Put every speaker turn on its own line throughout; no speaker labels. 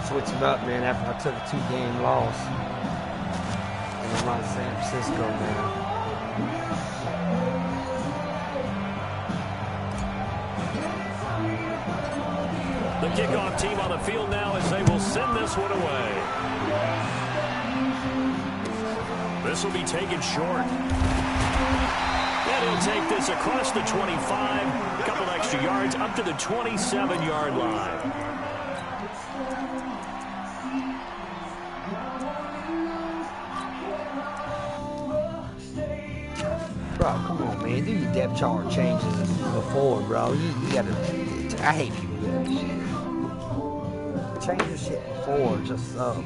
switch it up, man, after I took a 2-game loss. And I'm on San Francisco, man.
The kickoff team on the field now as they will send this one away. This will be taken short. And he'll take this across the 25. A couple extra yards up to the 27-yard line.
Bro, come on, man. Do your depth chart changes before, bro. You gotta... I hate people doing this shit. Change your shit before, just so.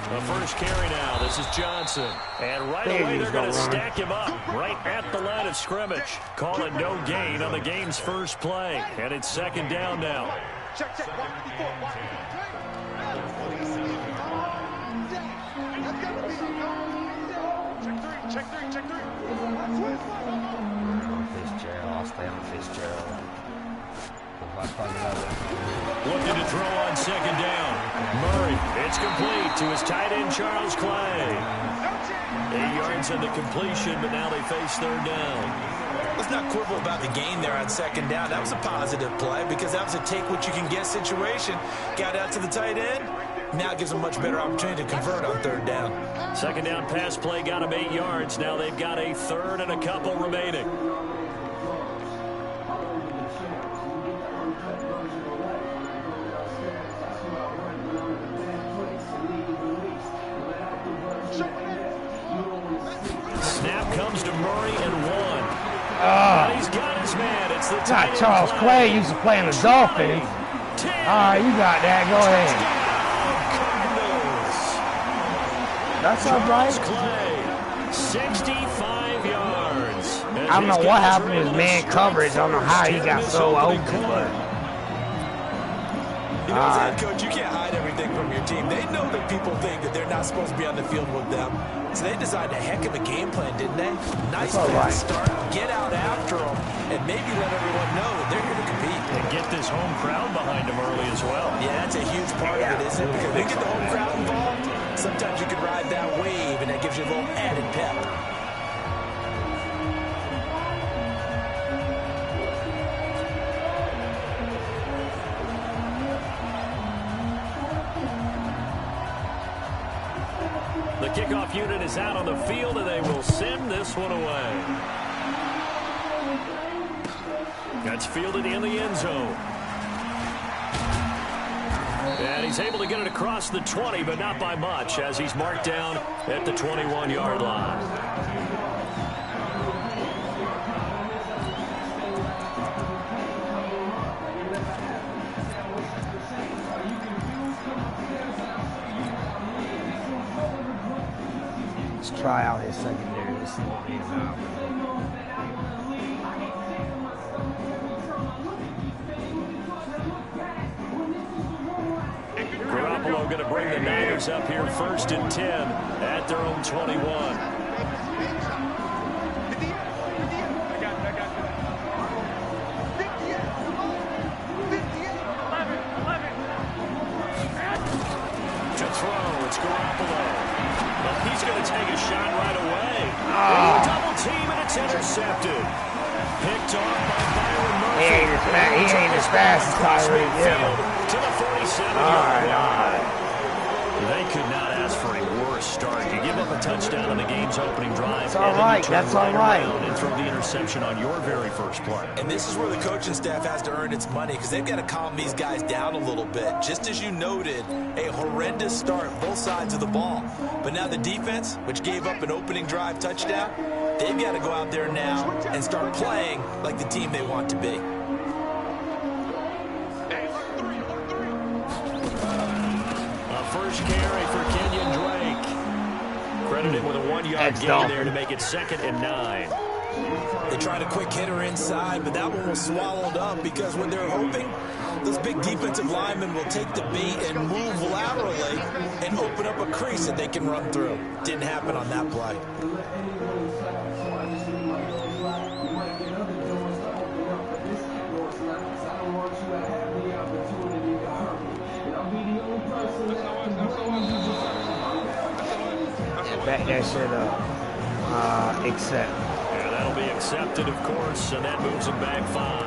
The first carry now. This is Johnson. And right away, they're going to stack him up right at the line of scrimmage. Call it no gain on the game's first play. And it's second down now.
Check. Check three.
Fitzgerald, I'll stay on Fitzgerald.
Looking to throw on second down. Murray, it's complete to his tight end, Charles Clay. 8 yards on the completion, but now they face third down.
Let's not quibble about the gain there on second down. That was a positive play because that was a take-what-you-can-get situation. Got out to the tight end. Now it gives them a much better opportunity to convert on third down.
Second down pass play got them 8 yards. Now they've got a third and a couple remaining. Snap comes to Murray and 1. And he's got his man. It's the tight end.
Charles Clay used to play in the Dolphins. All right, you got that. Go ahead. That's all right.
Clay, 65 yards.
I don't know what happened to his man coverage. I don't know how he got so open, but...
You know, as a head coach, you can't hide everything from your team. They know that people think that they're not supposed to be on the field with them. So they designed a heck of a game plan, didn't they? Nice fast start, get out after them, and maybe let everyone know that they're here to compete.
And get this home crowd behind them early as well.
Yeah, that's a huge part of it, isn't it? Because when you get the home crowd involved, sometimes you can ride that wave, and that gives you a little added pep.
The kickoff unit is out on the field, and they will send this one away. That's fielded in the end zone. And he's able to get it across the 20, but not by much, as he's marked down at the 21-yard line.
Try out his secondary. Let's see what he's out.
Garoppolo going to bring the Niners up here 1st and 10 at their own 21. To throw, it's Garoppolo. He's going to take a shot right away. Double team, and it's intercepted. Picked off by Byron Murphy.
He ain't as fast as Tyreek Hill.
To the 47-yard line. They could not ask for a worse start. You give up a touchdown on the game's opening drive.
That's all right. That's all right.
And throw the interception on your very first play.
And this is where the coaching staff has to earn its money because they've got to calm these guys down a little bit. Just as you noted, a horrendous start both sides of the ball. But now the defense, which gave up an opening drive touchdown, they've got to go out there now and start playing like the team they want to be.
First carry for Kenyon Drake. Credited with a 1-yard gain there to make it 2nd and 9.
They tried a quick hitter inside, but that one was swallowed up because when they're hoping, those big defensive linemen will take the beat and move laterally and open up a crease that they can run through. Didn't happen on that play.
Back that shit up. Accept.
Yeah, that'll be accepted, of course, and that moves him back 5.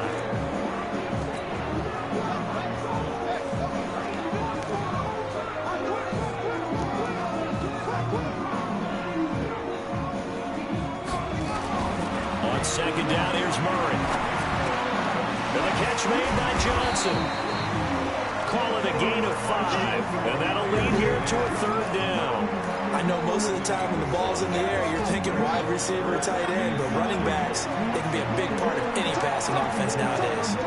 On 2nd down, here's Murray. And the catch made by Johnson. Call it a gain of 5, and that'll lead here to a 3rd down.
I know most of the time when the ball's in the air, you're thinking wide receiver, tight end, but running backs, they can be a big part of any passing offense nowadays.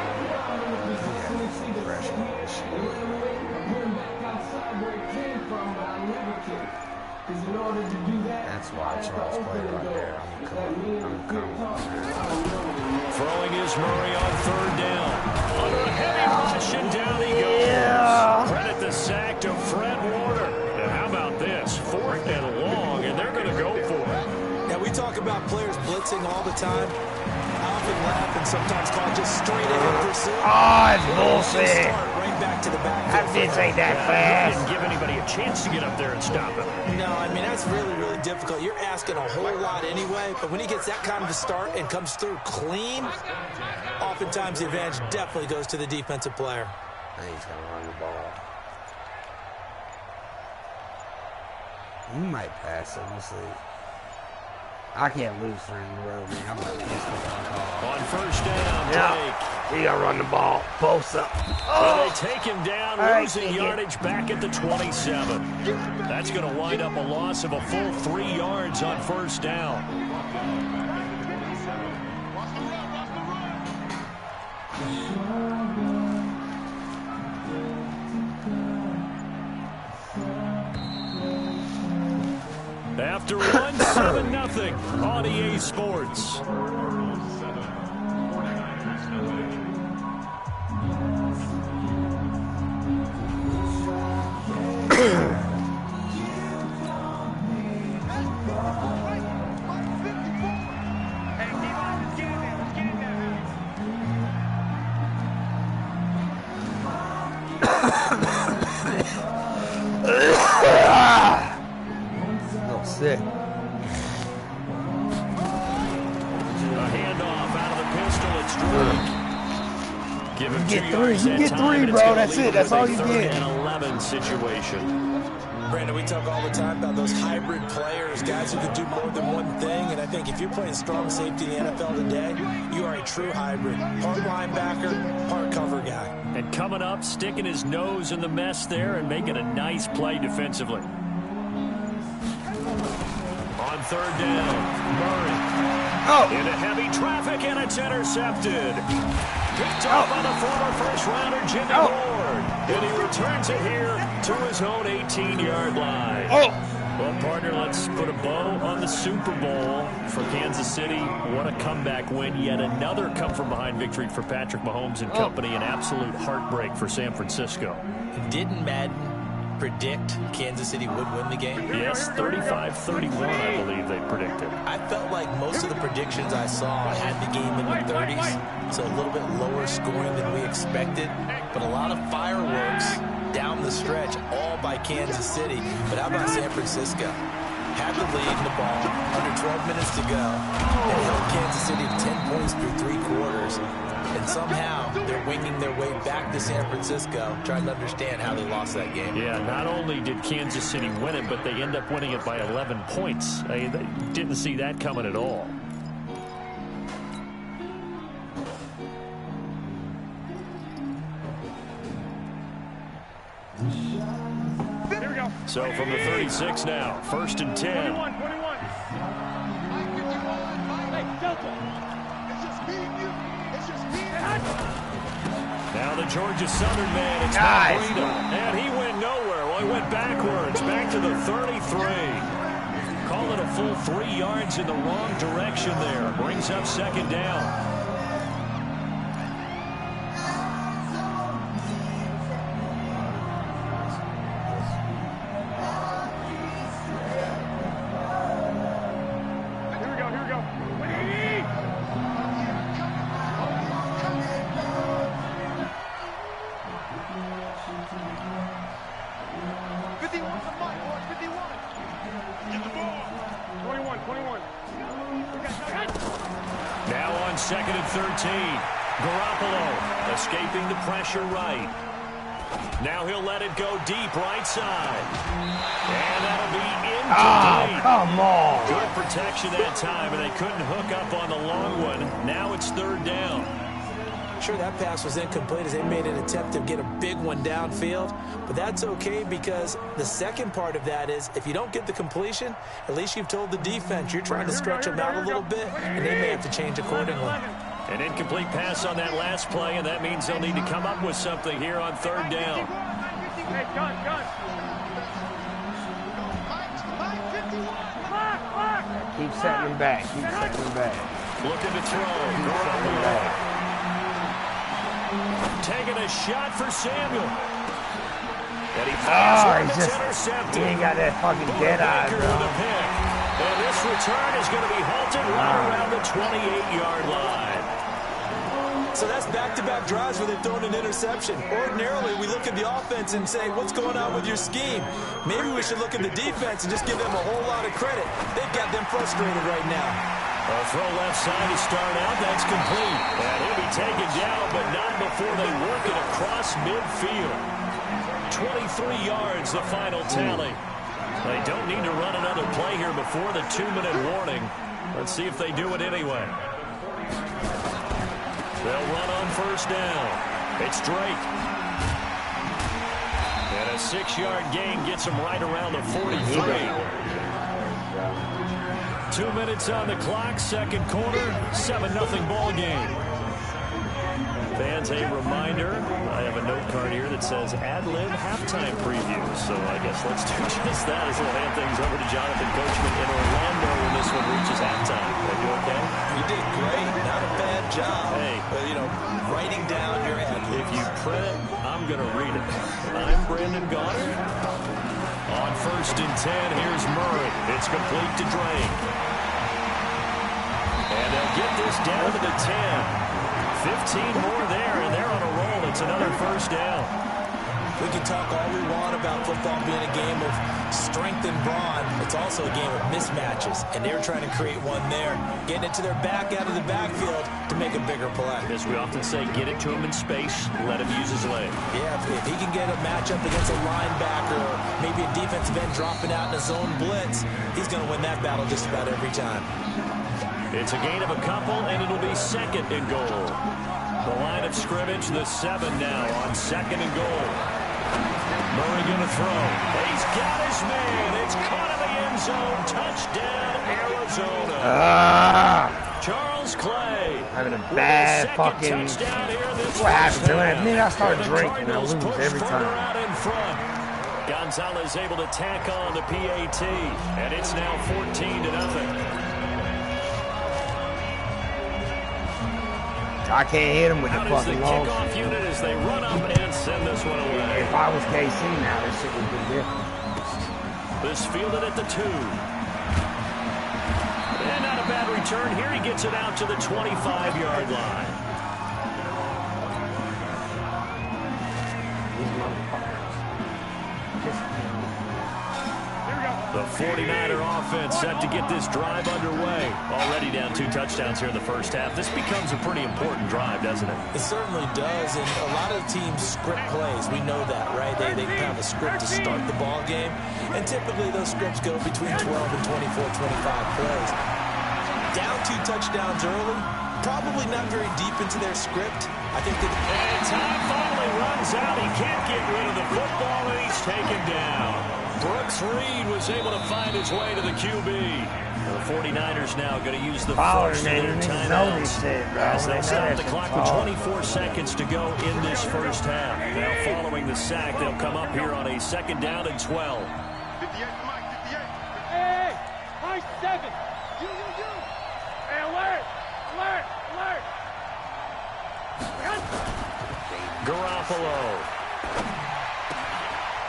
That's why Charles played right there. I'm coming.
Throwing is Murray on 3rd down. Under a heavy rush, and down he goes.
Yeah.
Credit the sack to Fred Warner. And how about this? 4th and long, and they're going to go for it.
Now, we talk about players blitzing all the time. I often laugh and sometimes call it just straight ahead pursuit.
Oh, it's bullshit.
Right back to the back.
That bitch ain't that fast.
Didn't give anybody a chance to get up there and stop him.
No, I mean, that's really, really difficult. You're asking a whole lot anyway, but when he gets that kind of a start and comes through clean, oftentimes the advantage definitely goes to the defensive player.
Now he's going to run the ball. You might pass it. We'll see. I can't lose 3 in a row, man. I'm going to miss the call.
On 1st down,
Yeah. He got to run the ball. Post up.
Well, they take him down,
Right,
losing yardage back at the 27. That's going to wind up a loss of a full 3 yards on 1st down. After one, 7-0 on EA Sports.
Sick.
A handoff out of the pistol. It's Drake. Give him 2 yards.
You get 3, bro. That's it. That's all you get.
3rd and 11 situation.
Brandon, we talk all the time about those hybrid players, guys who can do more than one thing, and I think if you're playing strong safety in the NFL today, you are a true hybrid. Part linebacker, part cover guy.
And coming up, sticking his nose in the mess there and making a nice play defensively. On 3rd down, Murray. Into heavy traffic, and it's intercepted. Picked up by the former first-rounder Jimmy Ward. And he returns it here to his own 18-yard line. Well, partner, let's put a bow on the Super Bowl for Kansas City. What a comeback win. Yet another come-from-behind victory for Patrick Mahomes and company. An absolute heartbreak for San Francisco.
Didn't Madden predict Kansas City would win the game?
Yes, 35-31, I believe they predicted.
I felt like most of the predictions I saw had the game in the 30s, so a little bit lower scoring than we expected, but a lot of fireworks down the stretch, all by Kansas City. But how about San Francisco? Had the lead in the ball, under 12 minutes to go, and held Kansas City to 10 points through 3 quarters. and somehow they're winging their way back to San Francisco, trying to understand how they lost that game.
Yeah, not only did Kansas City win it, but they end up winning it by 11 points. They didn't see that coming at all.
Here we go.
So from the 36 now, 1st and 10.
21. Hey, Delta. It's just me and you. It's just me and you.
Now the Georgia Southern man, it's
Nice.
Marino. And he went nowhere. Well, he went backwards, back to the 33. Call it a full 3 yards in the wrong direction there. Brings up 2nd down. Now on 2nd and 13. Garoppolo escaping the pressure right. Now he'll let it go deep right side. And that'll be incomplete.
Oh, come on.
Good protection that time, and they couldn't hook up on the long one. Now it's 3rd down.
Sure, that pass was incomplete as they made an attempt to get a big one downfield, but that's okay because the second part of that is if you don't get the completion, at least you've told the defense you're trying to stretch them out a little bit, and they may have to change accordingly.
An incomplete pass on that last play, and that means they'll need to come up with something here on 3rd down.
Hey, gun.
Keep setting him back.
Looking to throw. Garoppolo. Taking a shot for Samuel. And he
He ain't got that fucking dead eye, bro.
And this return is going to be halted right around the 28-yard line.
So that's back-to-back drives where they've thrown an interception. Ordinarily, we look at the offense and say, what's going on with your scheme? Maybe we should look at the defense and just give them a whole lot of credit. They've got them frustrated right now.
A throw left side to start out. That's complete. And he'll be taken down, but not before they work it across midfield. 23 yards, the final tally. They don't need to run another play here before the 2-minute warning. Let's see if they do it anyway. They'll run on 1st down. It's Drake. And a 6-yard gain gets him right around the 43. 2 minutes on the clock, 2nd quarter, 7-0 ball game. Fans, a reminder, I have a note card here that says ad-lib halftime preview. So I guess let's do just that as we'll hand things over to Jonathan Coachman in Orlando when this one reaches halftime. Are you okay?
You did great. Not a bad job.
Hey.
But, writing down your ad-libs.
If you print it, I'm going to read it. I'm Brandon Goddard. On 1st and 10, here's Murray. It's complete to Drake. And they'll get this down to the 10. 15 more there, and they're on a roll. It's another 1st down.
We can talk all we want about football being a game of strength and brawn. It's also a game of mismatches, and they're trying to create one there, getting it to their back out of the backfield to make a bigger play.
As we often say, get it to him in space, let him use his leg.
Yeah, if he can get a matchup against a linebacker or maybe a defensive end dropping out in a zone blitz, he's going to win that battle just about every time.
It's a gain of a couple, and it'll be 2nd and goal. The line of scrimmage, the 7 now on 2nd and goal. Murray going to throw. He's got his man. It's caught in the end zone. Touchdown, Arizona. Charles Clay.
Having a bad fucking... What happened to him? Then I started drinking. I lose every time.
Gonzalez able to tack on the PAT, and it's now 14-0.
I can't hit him with the fucking long.
Kickoff unit as they run up and send this one away.
If I was KC now, this shit would be different.
This fielded at the 2. And not a bad return here. He gets it out to the 25-yard line.
Here we go.
The 49er offense set to get this drive underway. Already down 2 touchdowns here in the first half. This becomes a pretty important drive, doesn't it?
It certainly does, and a lot of teams script plays. We know that, right? They have a script to start the ball game, and typically those scripts go between 12 and 24, 25 plays. Down 2 touchdowns early, probably not very deep into their script. I think that...
And time finally runs out. He can't get rid of the football, and he's taken down. Brooks Reed was able to find his way to the QB. The 49ers now going to use the first of their timeouts as they stop the clock with 24 seconds to go in this first half. Now following the sack, they'll come up here on a 2nd down and 12.
58, Mike, 58. Hey, Mike 7. You. Hey, alert.
Garoppolo.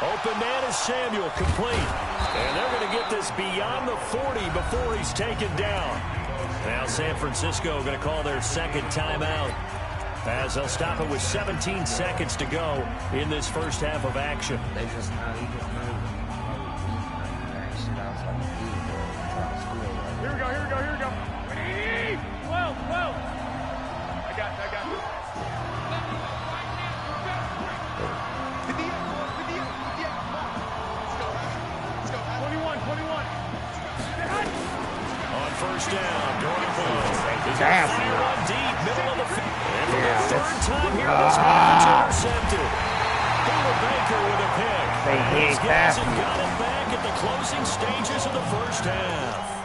Open man is Samuel, complete. And they're going to get this beyond the 40 before he's taken down. Now San Francisco going to call their 2nd timeout as they'll stop it with 17 seconds to go in this first half of action.
They just know he just moved.
Here we go. 12. I got it. 21.
On first down, Garoppolo is going to fire one deep, middle of the field. And for the 3rd time here, this match intercepted. Taylor Baker with a pick. These guys have got it back at the closing stages of the first half.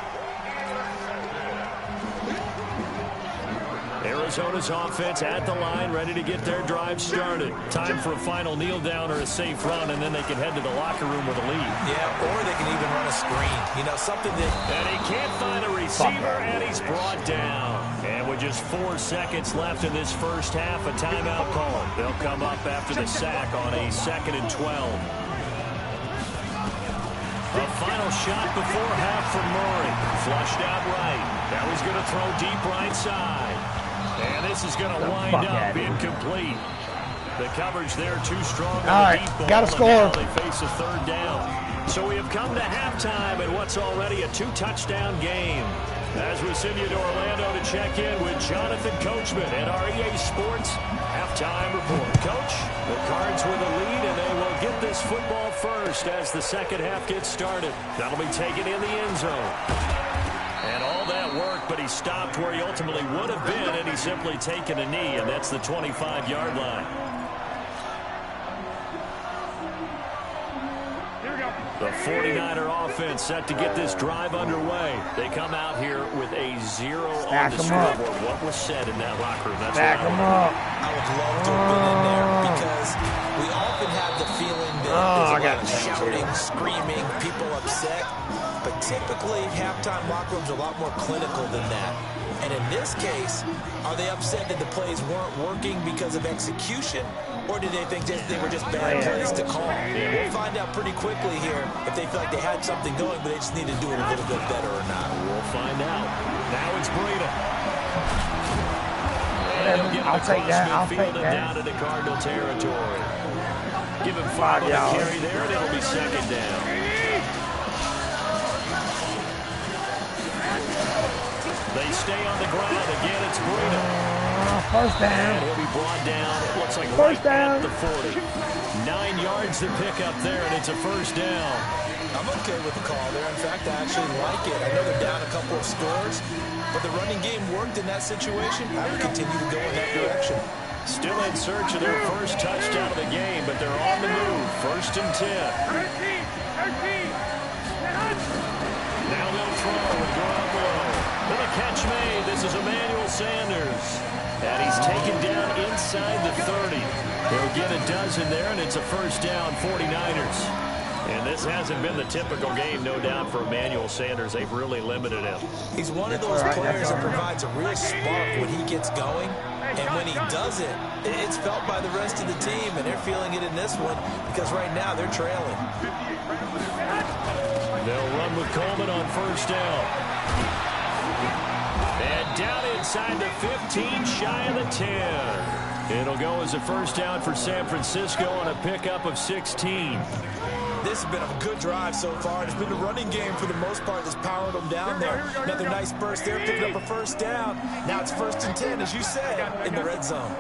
Arizona's offense at the line, ready to get their drive started. Time for a final kneel down or a safe run, and then they can head to the locker room with a lead.
Yeah, or they can even run a screen. You know, something that...
And he can't find a receiver, and he's brought down. And with just 4 seconds left in this first half, a timeout call. They'll come up after the sack on a 2nd and 12. A final shot before half from Murray. Flushed out right. Now he's going to throw deep right side. And this is going to wind up incomplete. The coverage there too strong.
All right, got to score.
They face a 3rd down. So we have come to halftime in what's already a 2-touchdown game. As we send you to Orlando to check in with Jonathan Coachman at our EA Sports Halftime Report. Coach, the Cards with a lead, and they will get this football first as the second half gets started. That'll be taken in the end zone. And all that work, but he stopped where he ultimately would have been, and he's simply taken a knee, and that's the 25-yard line. The 49er offense set to get this drive underway. They come out here with a 0 on the scoreboard. What was said in that locker room? That's
Back them up.
I would love to have been in there because we often have the feeling that there's a lot of shouting, screaming, people upset. But typically, halftime locker rooms are a lot more clinical than that. And in this case, are they upset that the plays weren't working because of execution? Or did they think they were just bad plays to call? We'll find out pretty quickly here if they feel like they had something going, but they just need to do it a little bit better or not.
We'll find out. Now it's Breida.
I'll take that.
Down into Cardinal territory. Give him 5 on the carry there, and it'll be 2nd down. They stay on the ground. Again, it's Breida.
First down.
And he'll be brought down, it looks like
first
right
down.
at the 40. 9 yards to pick up there, and it's a first down.
I'm okay with the call there. In fact, I actually like it. I know they're down a couple of scores, but the running game worked in that situation. I would continue to go in that direction.
Still in search of their first touchdown of the game, but they're on the move. 1st and 10.
13.
Now they'll throw with Garoppolo. With a catch made. This is Emmanuel Sanders. And he's taken down inside the 30. He'll get a dozen there, and it's a first down, 49ers. And this hasn't been the typical game, no doubt, for Emmanuel Sanders. They've really limited him.
He's one of those players that provides a real spark when he gets going. And when he doesn't, it's felt by the rest of the team, and they're feeling it in this one because right now they're trailing.
They'll run with Coleman on first down. And down inside the 15, shy of the 10. It'll go as a first down for San Francisco on a pickup of 16.
This has been a good drive so far. It's been the running game for the most part that's powered them down there. Another nice burst there, picking up a first down. Now it's 1st and 10, as you said, in the red zone.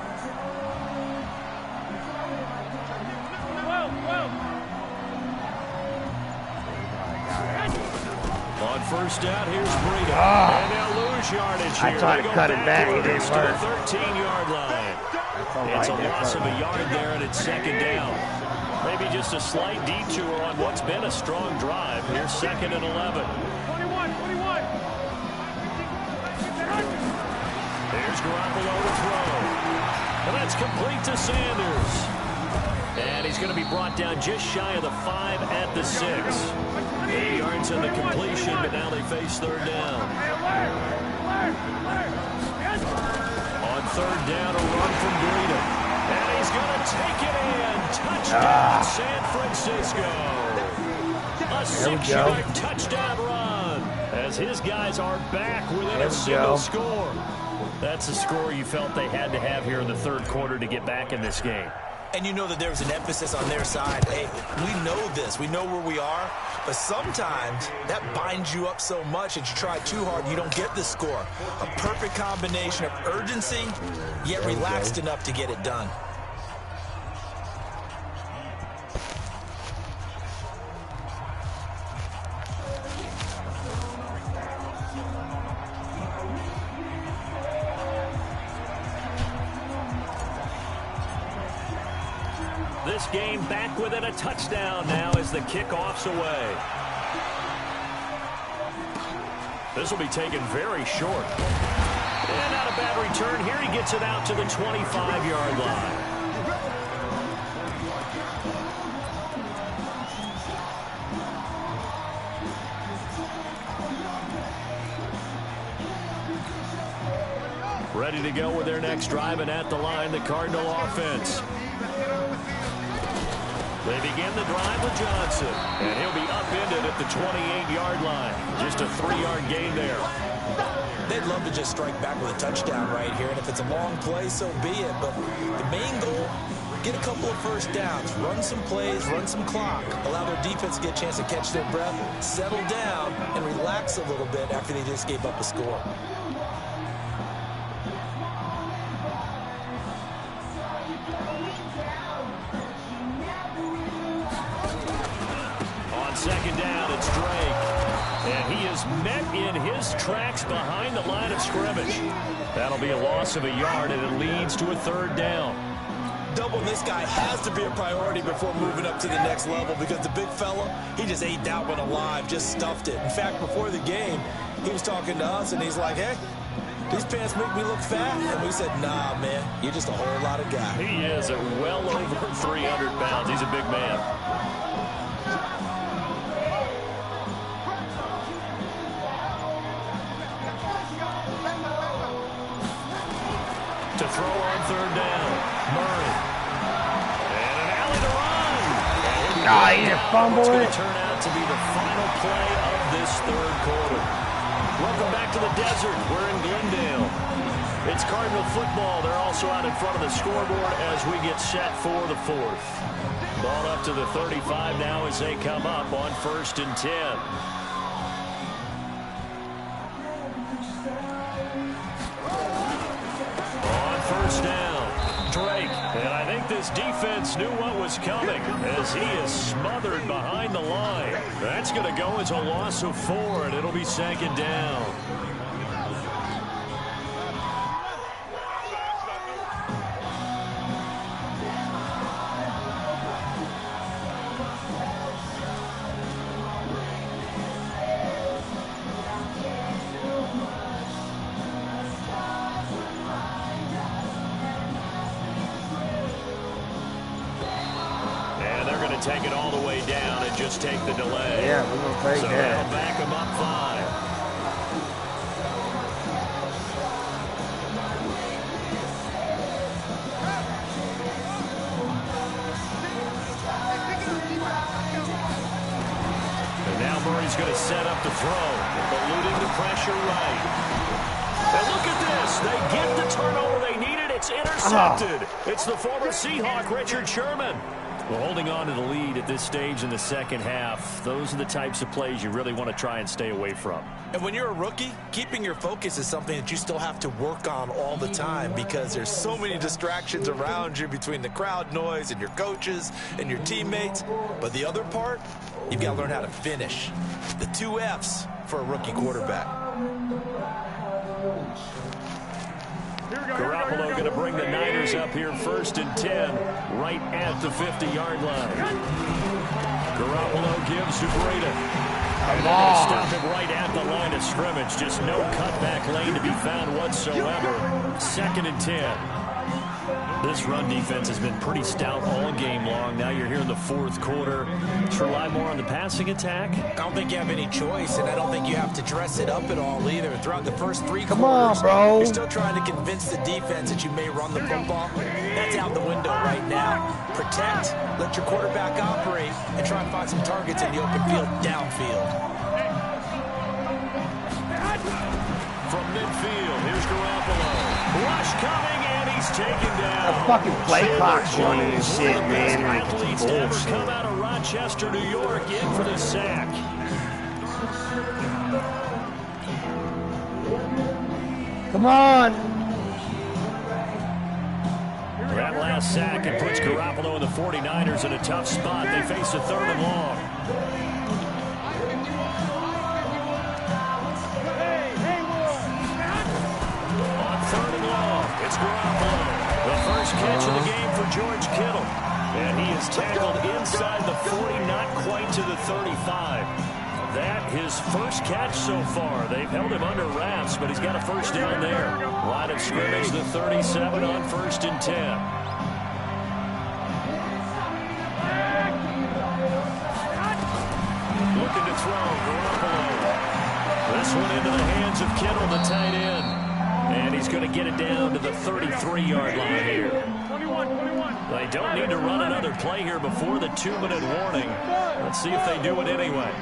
On 1st down, here's Breida. And they'll lose yardage here.
I tried to cut it back. It didn't work.
13-yard line. It's a loss of a yard there, and it's 2nd down. Maybe just a slight detour on what's been a strong drive. Here's 2nd and 11.
21.
There's Garoppolo to throw. And that's complete to Sanders. And he's going to be brought down just shy of the 5 at the 6. 8 yards in the completion, but now they face 3rd down. On 3rd down, a run from Breida. And he's going to take it in. Touchdown, San Francisco. A 6-yard touchdown run as his guys are back within a single score. That's a score you felt they had to have here in the 3rd quarter to get back in this game.
And you know that there was an emphasis on their side. Hey, we know this. We know where we are. But sometimes that binds you up so much that you try too hard, you don't get the score. A perfect combination of urgency, yet relaxed enough to get it done.
This game back within a touchdown now as the kickoff's away. This will be taken very short. And not a bad return. Here he gets it out to the 25-yard line. Ready to go with their next drive, and at the line, the Cardinal offense. They begin the drive with Johnson, and he'll be upended at the 28-yard line. Just a 3-yard gain there.
They'd love to just strike back with a touchdown right here, and if it's a long play, so be it. But the main goal, get a couple of first downs, run some plays, run some clock, allow their defense to get a chance to catch their breath, settle down, and relax a little bit after they just gave up a score.
Second down, it's Drake. And he is met in his tracks behind the line of scrimmage. That'll be a loss of a yard, and it leads to a 3rd down.
Doubling this guy has to be a priority before moving up to the next level, because the big fella, he just ate that one alive, just stuffed it. In fact, before the game, he was talking to us, and he's like, hey, these pants make me look fat. And we said, nah, man, you're just a whole lot of guy.
He is at well over 300 pounds. He's a big man. To throw on 3rd down, Murray. And an alley to run.
He fumbled it.
It's going to turn out to be the final play of this 3rd quarter. Welcome back to the desert. We're in Glendale. It's Cardinal football. They're also out in front of the scoreboard as we get set for the 4th. Ball up to the 35 now as they come up on 1st and 10. Down, Drake, and I think this defense knew what was coming as he is smothered behind the line. That's going to go as a loss of 4, and it'll be 2nd down. Take it all the way down and just take the delay.
Yeah, we're going to take
so
that.
That'll back him up 5. And now Murray's going to set up the throw, eluding the pressure right. And look at this. They get the turnover they needed. It's intercepted. It's the former Seahawk, Richard Sherman. Well, holding on to the lead at this stage in the second half, those are the types of plays you really want to try and stay away from.
And when you're a rookie, keeping your focus is something that you still have to work on all the time because there's so many distractions around you between the crowd noise and your coaches and your teammates. But the other part, you've got to learn how to finish. The 2 F's for a rookie quarterback.
Garoppolo going to bring the Niners up here 1st and 10, right at the 50-yard line. Garoppolo gives to Breida. And they're going to stop him right at the line of scrimmage. Just no cutback lane to be found whatsoever. 2nd and 10. This run defense has been pretty stout all game long. Now you're here in the 4th quarter. To rely more on the passing attack?
I don't think you have any choice, and I don't think you have to dress it up at all either. Throughout the first 3 quarters,
come on, bro.
You're still trying to convince the defense that you may run the football. That's out the window right now. Protect, let your quarterback operate, and try and find some targets in the open field downfield.
From midfield, here's Garoppolo. Rush coming, and he's taken down.
The fucking play clock's running and shit, man.
Athletes to ever come out of Rochester, New York, in for the sack.
Come on.
That last sack, it puts Garoppolo and the 49ers in a tough spot. They face a 3rd and long. It's Garoppolo. The first catch of the game for George Kittle. And he is tackled inside the 40, not quite to the 35. That his first catch so far. They've held him under wraps, but he's got a first down there. Line of scrimmage, the 37 on 1st and 10. Looking to throw, Garoppolo. This one into the hands of Kittle, the tight end. And he's going to get it down to the 33-yard line here. They don't need to run another play here before the 2-minute warning. Let's see if they do it anyway.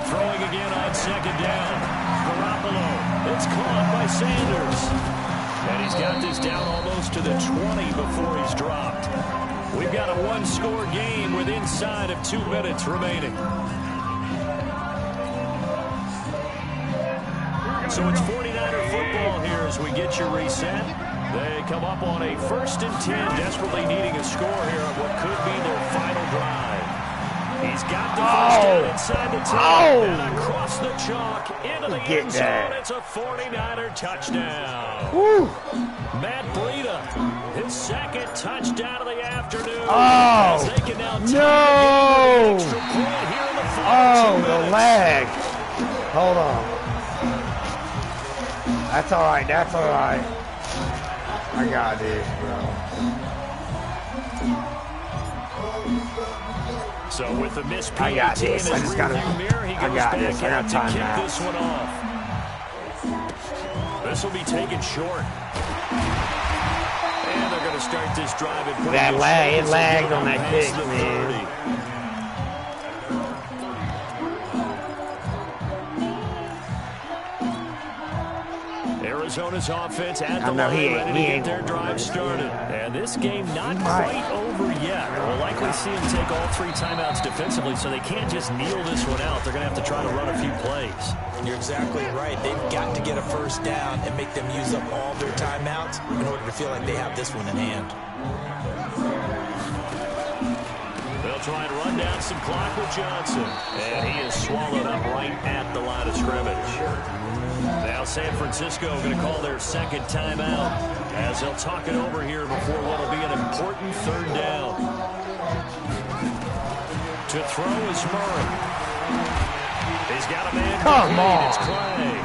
Throwing again on 2nd down. Garoppolo. It's caught by Sanders. And he's got this down almost to the 20 before he's dropped. We've got a 1-score game with inside of 2 minutes remaining. So it's 49er football here as we get you reset. They come up on a 1st and 10, desperately needing a score here on what could be their final drive. He's got the first down inside the 10 and across the chalk into the end zone. It's a 49er touchdown. Woo. Matt Breida, his 2nd touchdown of the afternoon.
Oh,
as they can now
no.
Extra point here in the final 2 minutes.
The lag. Hold on. That's all right. That's all right. I got this, bro.
So with the missed
I got this. I just got to. I got this. I got time now.
This one off. This will be taken short. And they're going to start this drive.
That lag. It lagged on that kick, man.
Arizona's offense at the line, ready to get their drive started. And this game not quite over yet. We'll likely see them take all 3 timeouts defensively, so they can't just kneel this one out. They're going to have to try to run a few plays.
You're exactly right. They've got to get a first down and make them use up all their timeouts in order to feel like they have this one in hand.
They'll try and run down some clock with Johnson. And he is swallowed up right at the line of scrimmage. Now San Francisco going to call their 2nd timeout as they'll talk it over here before what will be an important 3rd down. To throw is Murray. He's got a man.
Come on.
It's Clay.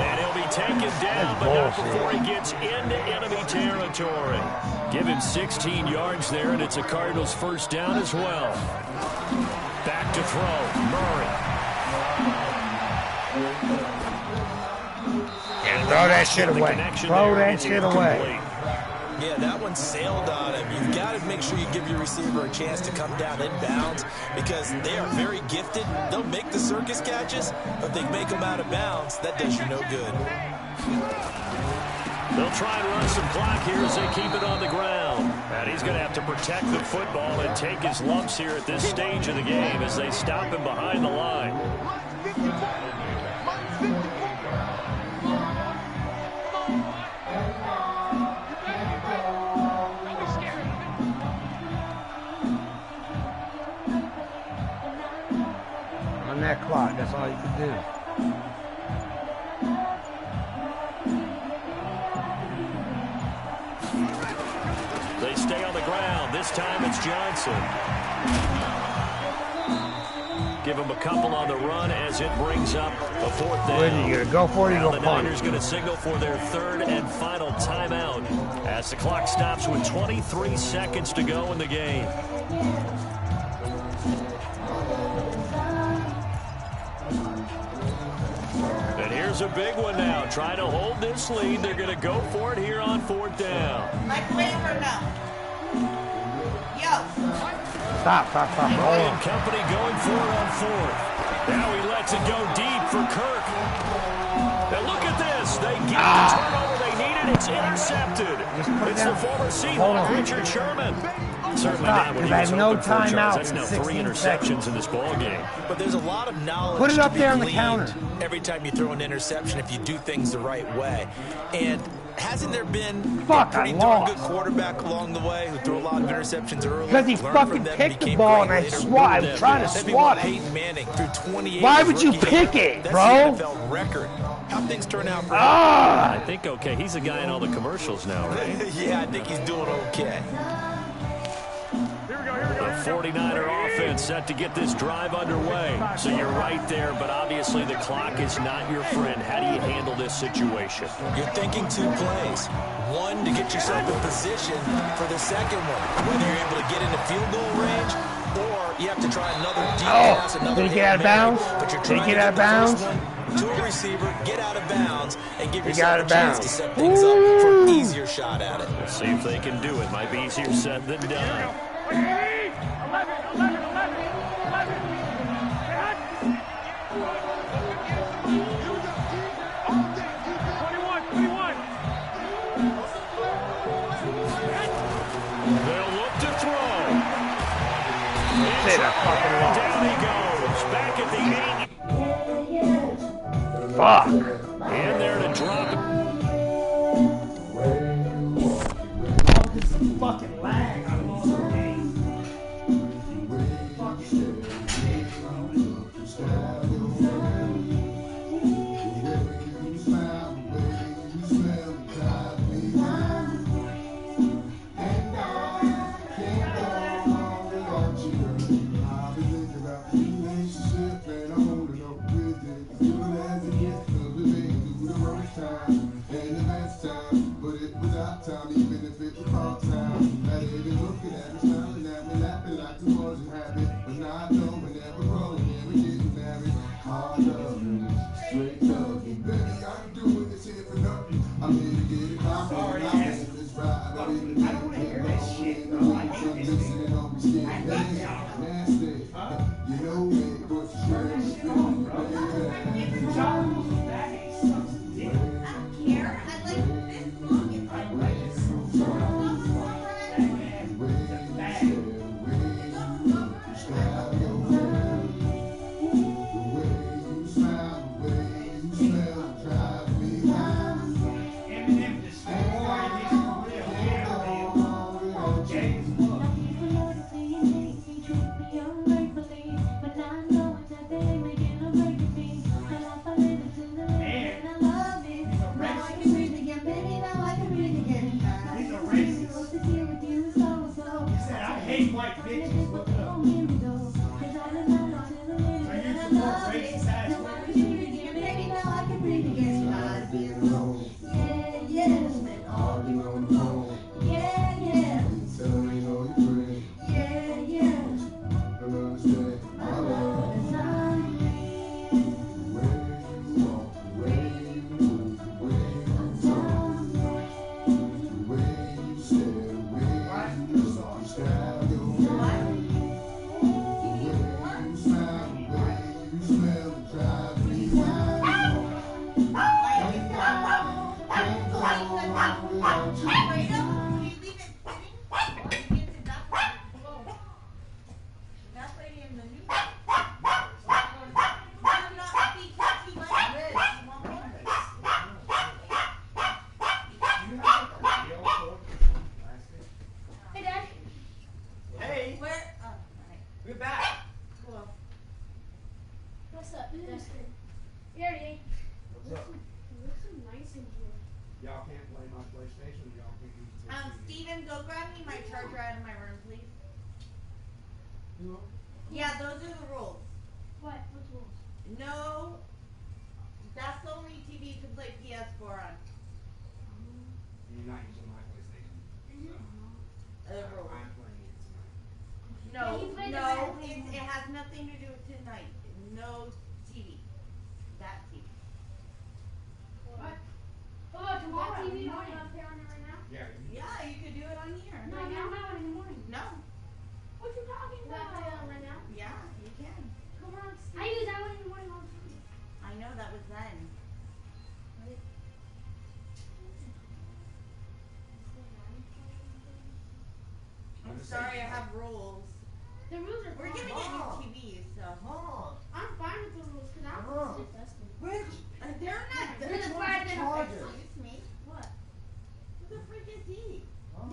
And he'll be taken down, but not before he gets into enemy territory. Give him 16 yards there, and it's a Cardinals first down as well. Back to throw, Murray.
Throw that shit away. Throw that shit away.
Yeah, that one sailed on him. You've got to make sure you give your receiver a chance to come down inbounds because they are very gifted. They'll make the circus catches, but if they make them out of bounds, that does you no good.
They'll try and run some clock here as they keep it on the ground. And he's going to have to protect the football and take his lumps here at this stage of the game as they stop him behind the line.
On that clock, that's all you can do.
They stay on the ground. This time it's Johnson. Give him a couple on the run as it brings up a fourth down.
Where are you going to go for it?
Now the Niners going to signal for their third and final timeout as the clock stops with 23 seconds to go in the game. And here's a big one now. Trying to hold this lead. They're going to go for it here on fourth down.
Like Waver now. Yo.
Stop.
Ryan Company going for it on fourth. Now he lets it go deep for Kirk. And look at this. They get the turnover they needed. It's intercepted. It's the former Seahawk, Richard Sherman. Certainly not when he was open for Charles. That's now 3 interceptions in this ball game.
But there's a lot of knowledge.
Put it up
to be
there on the
gleaned
counter.
every time you throw an interception if you do things the right way. And hasn't there been
Fuck,
a pretty
I
darn
lost.
good quarterback along the way who threw a lot of interceptions early?
Because he
learned
fucking
from them,
picked the
became
ball
great
and I
later?
swat. I was trying to
That'd be
swat
what
it.
Peyton Manning threw 28.
Why
his
would you
rookie
pick
year.
it,
That's
bro?
the NFL record. How things turn out for him?
I think, okay, he's a guy in all the commercials now, right?
Yeah, I think he's doing okay.
The 49er offense set to get this drive underway. So you're right there, but obviously the clock is not your friend. How do you handle this situation?
You're thinking 2 plays. One, to get yourself in position for the second one. Whether you're able to get into field goal range, or you have to try another deep pass, another
did he get out of bounds?
But you're
Did he
trying
get
to
out
get
of
the
bounds?
first one to a receiver, get out of bounds, and give
He got
yourself
out
a
of
chance
bounds.
to set things up for an easier shot at it.
Let's see if they can do it. Might be easier said than done.
11.
They'll look to throw.
Shit, I fucking lost.
Down he goes. Back at the 8.
Fuck.
In there to drop it.
Fucking lag. I lost the game.
We're back.
Cool.
What's up, Dustin? Gary.
What's up?
It looks so nice in here.
Y'all can't play my PlayStation. Y'all can't use the
Steven, go grab me my charger out of my room, please.
You know?
Yeah, those are the rules.
What? What's rules?
No, that's the only TV you can play PS4 on.
You're not using my PlayStation. So
Rules.
I'm playing it tonight.
No,
Yeah, you played the
no,
Madden.
it has nothing to do with tonight. No TV. That TV.
What? Oh, tomorrow.
That TV
You
on
want to play on it right now?
Yeah.
Yeah, you could do it on here.
No, now in the morning.
No.
What you talking about? Can I play it on right now?
Yeah, you can.
Come on, Steve. I use that one in the morning all the time.
I know that was then. I'm sorry, I have rules.
The rules are
We're
fine.
gonna get new TVs, so.
Mom.
I'm fine with the rules because I'm
Mom.
just Dustin.
Which?
They're not.
They're
They're
the
the
fire
charger.
Excuse me.
What?
Who the frick is he?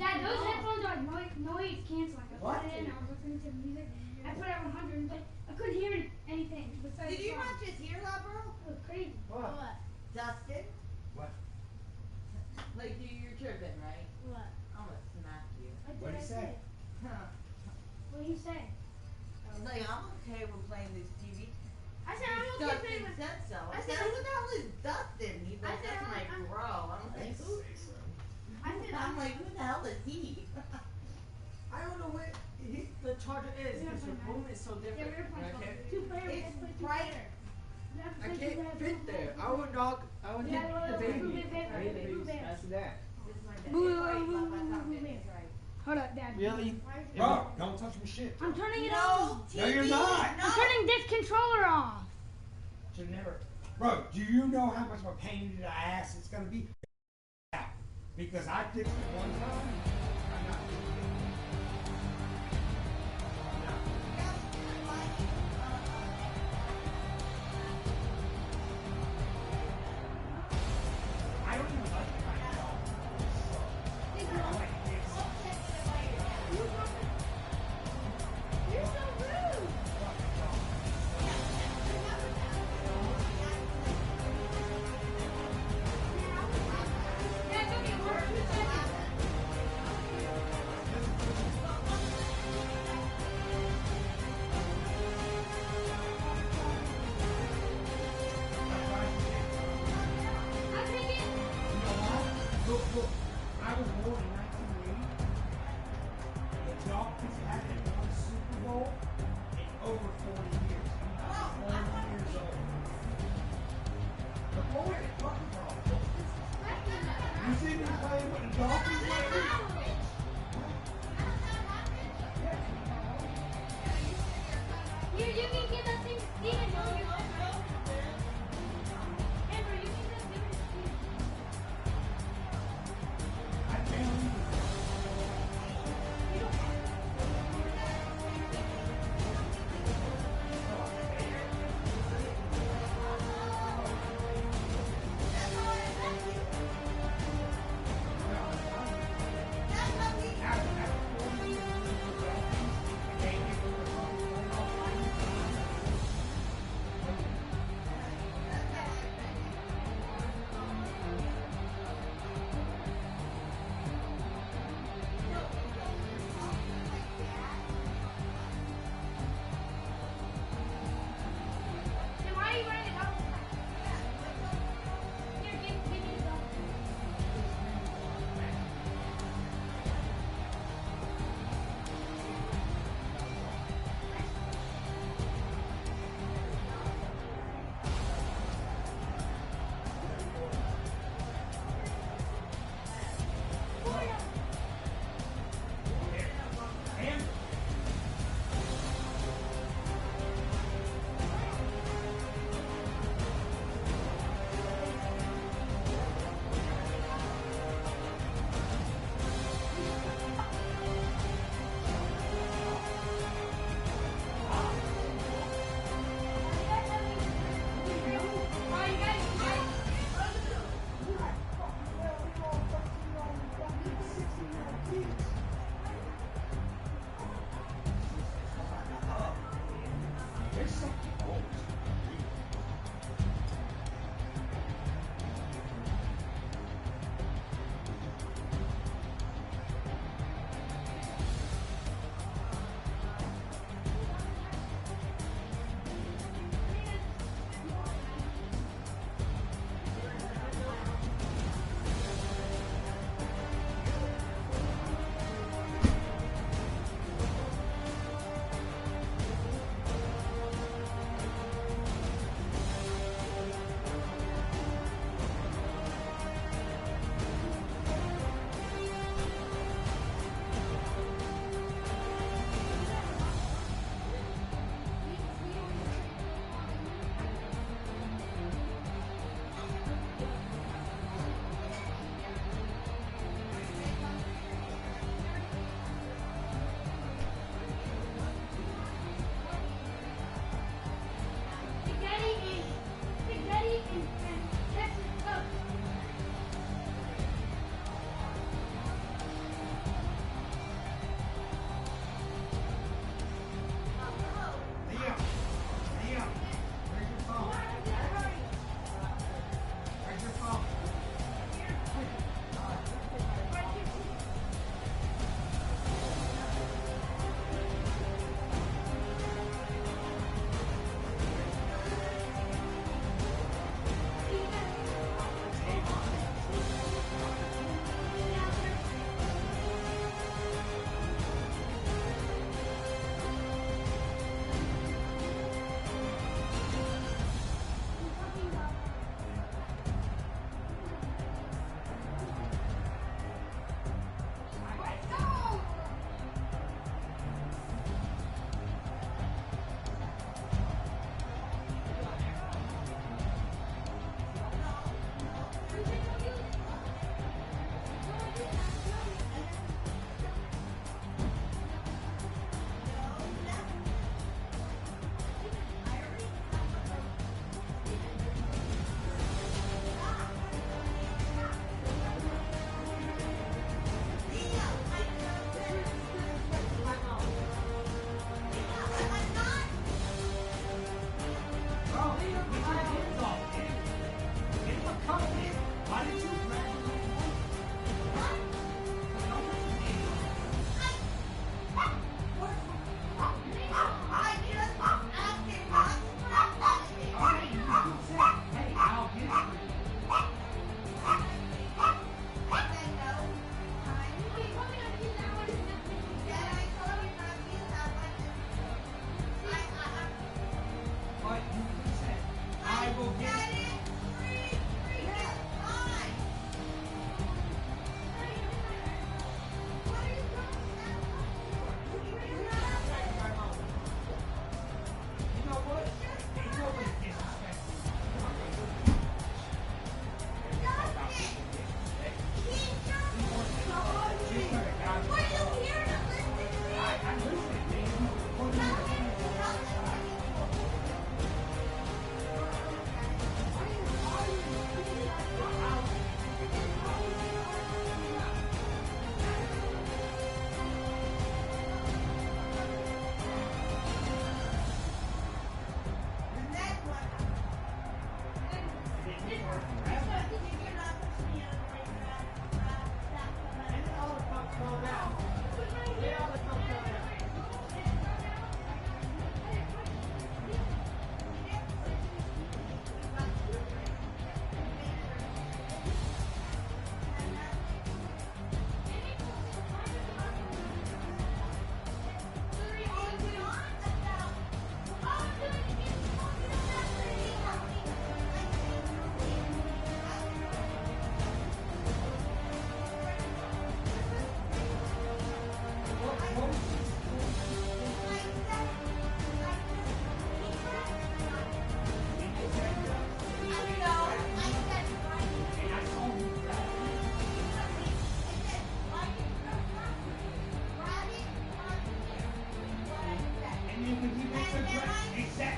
Dad, those headphones are noise canceling. I
What?
put it in, I was listening to music. I put it on 100, but I couldn't hear anything besides
Did you
the song.
not just hear that, bro?
It was crazy.
What?
Dustin?
What?
Like, you're tripping, right?
What?
I'm gonna smack you.
What'd he say?
Huh.
What did he say?
Like, I'm okay with playing this TV.
I said I'm okay
Dustin
playing with.
said so.
I
I said,
said-
who the hell is Dustin? He's
I
like,
said,
that's my
I'm-
bro. I'm like, who?
I said
I'm like, who the hell is he?
I don't know where the charger is because your room is so
Yeah,
different.
we're
And I
playing
can't,
two-player.
It's
let's play
brighter.
two-player. You have to
I
play
can't
two-player,
fit
two-player,
there. I would dog. I would
Yeah,
hit
well,
the
move
baby.
it, baby,
I hit the
move
baby.
it.
That's that.
This is my dad.
Move it,
It's right,
move it,
Papa,
move
come
it,
in,
move
it's
it.
right.
Hold up, Dad.
Really?
Why is it-
Bro, don't touch my shit.
I'm turning it
No,
on.
TV.
No, you're not.
No.
I'm turning this controller off.
Should never. Bro, do you know how much of a pain in the ass it's gonna be? Because I did it one time. I'm not doing it. I don't even like it right now. I'm like this.
You're so rude. Dad, look at her.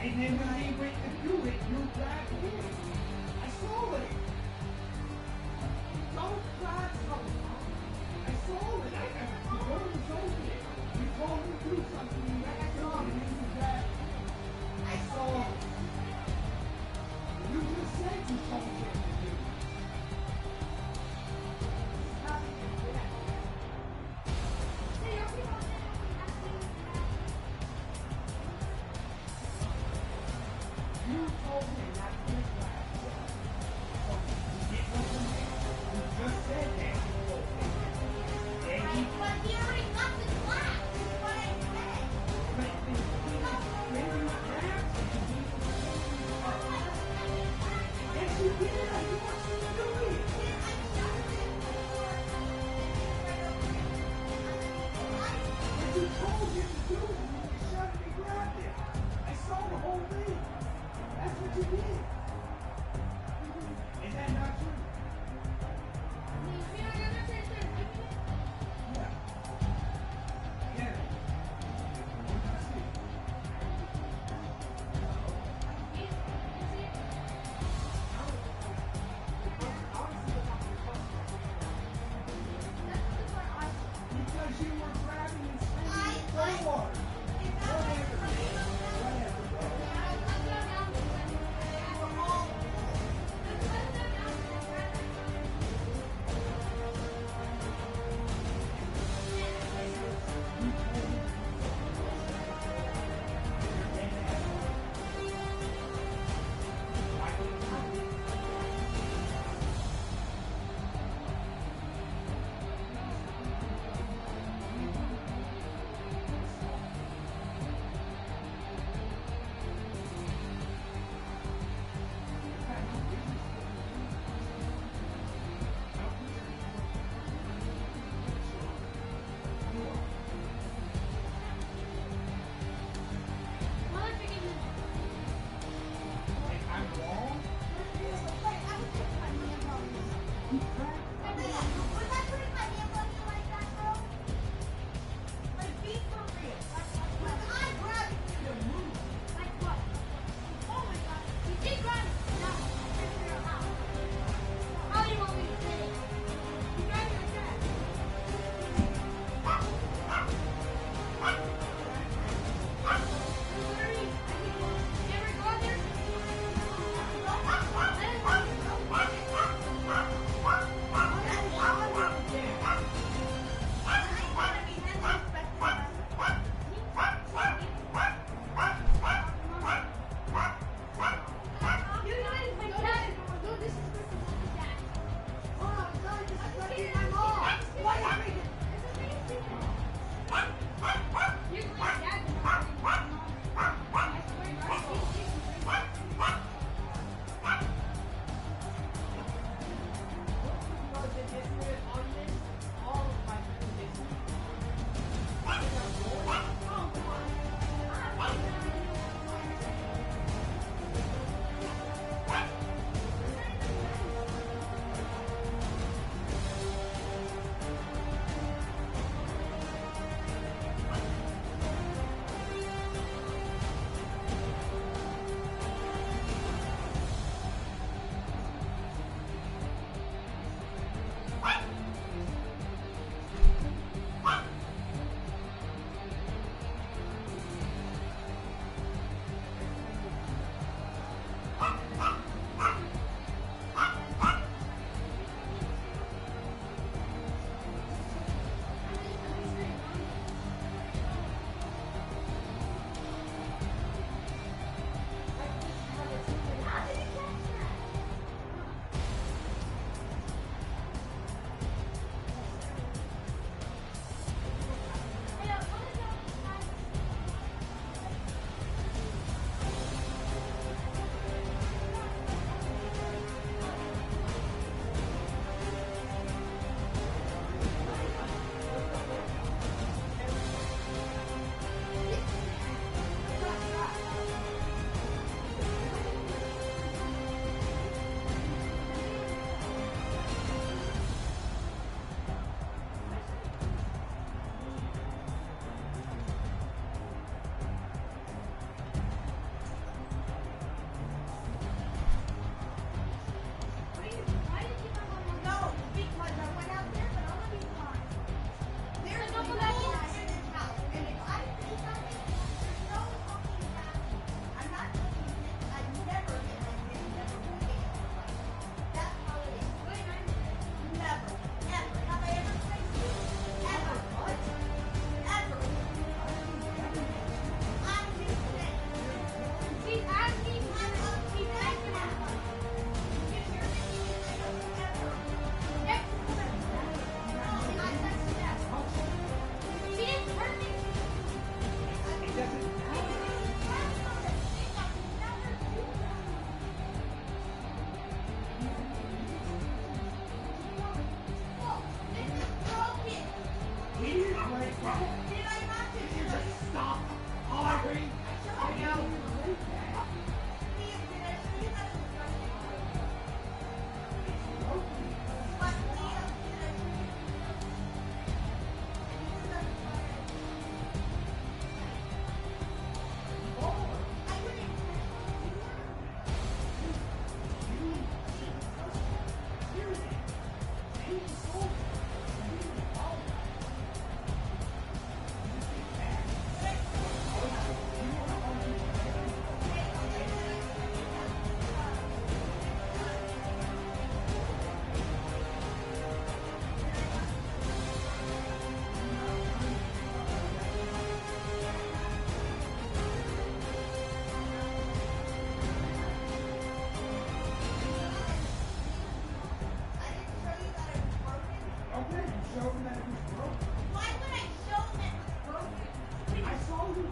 And then when they went to do it, you grabbed him. I saw it. Don't grab something. I saw it. You told him something. You told him to do something. You grabbed him and then you grabbed him. I told him not to do it last year. So he did what he did. He just said that. And he
But he already got the glass. Is what I said.
Yes, you did. I want you to do it. If you told him to do it, you shut it and grabbed it. I saw the whole thing. That's what you did.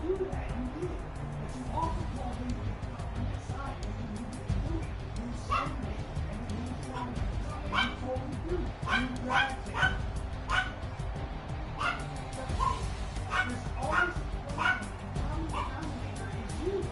do that. You did. But you also told me to come inside and you didn't do it. You showed me. And you told me to do. You grabbed it. There's always a problem. The common denominator is you.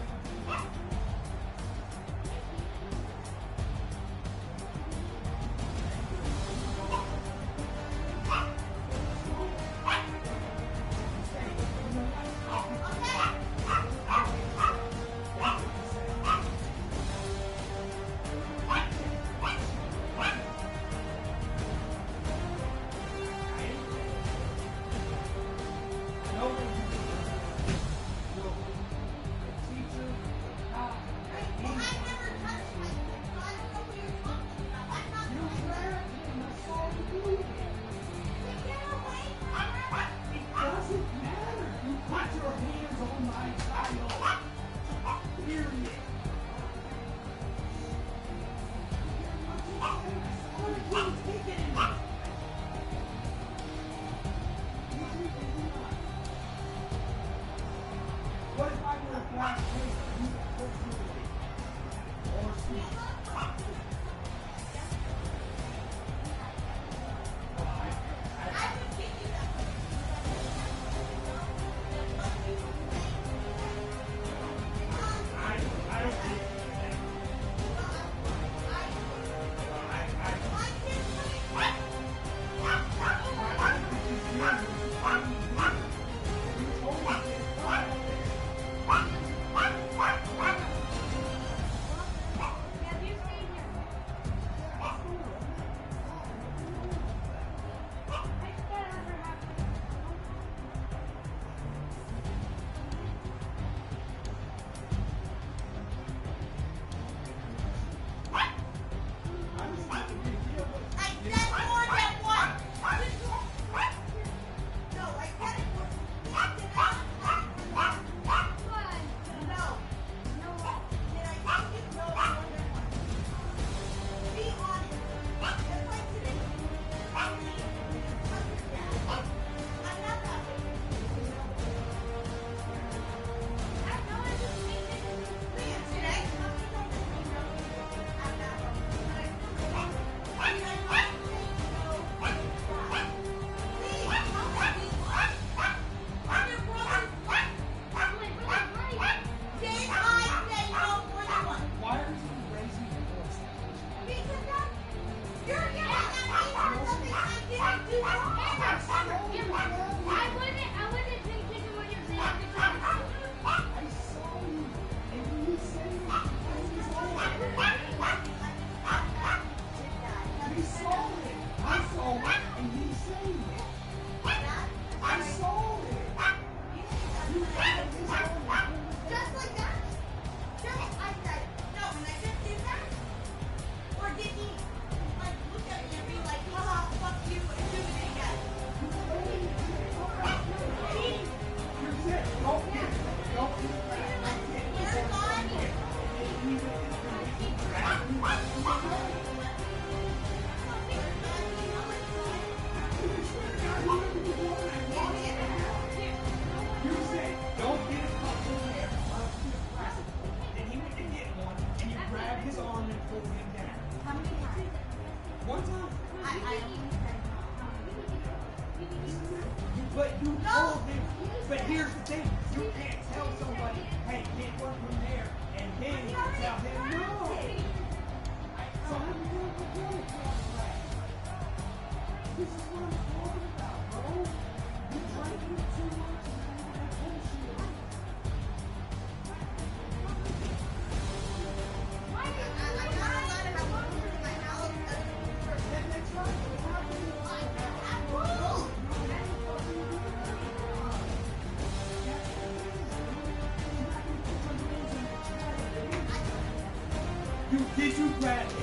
Did you grab it?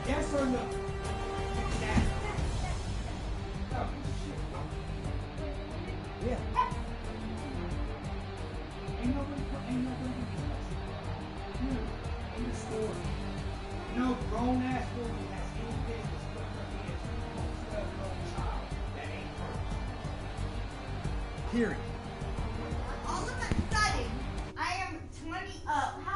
Yes or no? Oh, shit. Yeah. Ain't nobody here in the store. No grown ass woman has any business putting her hands on a 12-year-old child that ain't hers. Period.
how